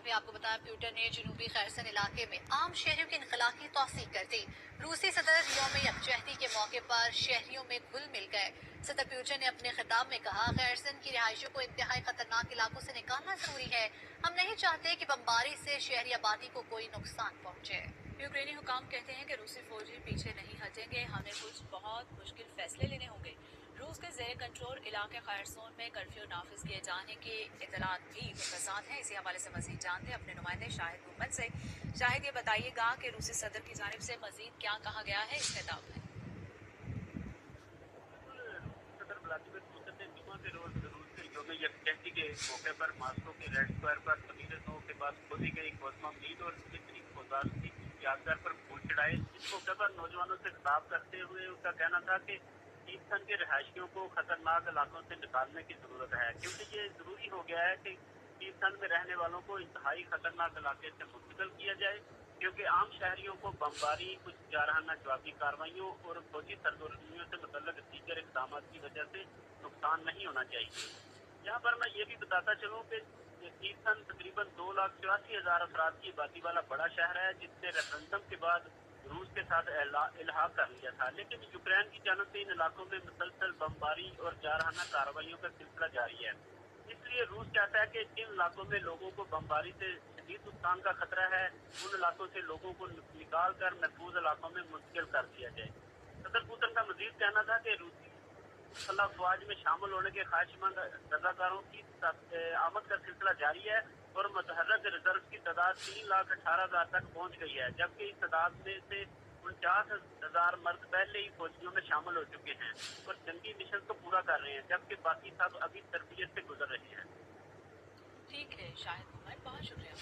भी आपको बताया प्यूटन ने जनूबी खैरसन इलाके में आम शहरियों की इनखलाकी तौसीक कर दी। रूसी सदर यौम यकजहती के मौके पर शहरियों में घुल मिल गए। सदर प्यूटन ने अपने खिताब में कहा, खैरसन की रिहायशियों को इंतहाई खतरनाक इलाकों से निकालना जरूरी है। हम नहीं चाहते कि बमबारी से शहरी आबादी को कोई नुकसान पहुंचे। यूक्रेनी हुकाम कहते हैं कि रूसी फौजी पीछे नहीं हटेंगे, हमें कुछ बहुत मुश्किल फैसले लेने होंगे। रूस के जेर कंट्रोल इलाके खैरसोन में कर्फ्यू नाफिज किए जाने की इतलात भी मुतज़ाद हैं। इसी हवाले से मजीद जानते हैं अपने नुमाइंदे शाहिद मोहम्मद से। शाहिद, ये बताइएगा कि रूसी सदर की जानिब से मजीद क्या कहा गया है इस खिताब में? सदर व्लादिमीर पुतिन ने जुमा के रोज रूस के यौम यकजहती के मौके पर मॉस्को के रेड स्क्वायर पर तमीरतों के बाद खोली गई कौसमा मील और फिक्री फौजाद की यादगार पर फूल चढ़ाए। इस मौके पर नौजवानों से खिताब करते हुए उनका कहना था कि ईस्थन के रिहायशियों को खतरनाक इलाकों से निकालने की जरूरत है, क्योंकि ये जरूरी हो गया है कि ईस्थन में रहने वालों को इंतहाई खतरनाक इलाके से मुंतकिल किया जाए, क्योंकि आम शहरियों को बमबारी, कुछ जारहाना जवाबी कार्रवाइयों और फौजी सरगर्मियों से मुतल्लक दीगर इकदाम की वजह से नुकसान नहीं होना चाहिए। यहाँ पर मैं ये भी बताता चलूँ कि ईस्थन तकरीबन 2,84,000 अफराद की आबादी वाला बड़ा शहर है, जिसने रेफरेंडम के बाद रूस के साथ इल्हाक कर लिया था, लेकिन यूक्रेन की जानब से इन इलाकों में मुसलसल बमबारी और जारहाना कार्रवाइयों का सिलसिला जारी है। इसलिए रूस चाहता है कि जिन इलाकों में लोगों को बमबारी से शदीद नुकसान का खतरा है, उन इलाकों से लोगों को निकाल कर महफूज इलाकों में मुंतकिल कर दिया जाए। सदर पुतिन का मजीद कहना था कि रूसी मुसल्लह अफवाज में शामिल होने के ख्वाहिशमंद रजाकारों की आमद का सिलसिला जारी है और मुतहर्रिक रिजर्व की तादाद 3,18,000 तक पहुंच गई है, जबकि इस तादाद में से 49,000 मर्द पहले ही फौजियों में शामिल हो चुके हैं और जंगी मिशन को पूरा कर रहे हैं, जबकि बाकी सब अभी तरबियत से गुजर रहे हैं। ठीक है शाहिद मोहम्मद, बहुत शुक्रिया।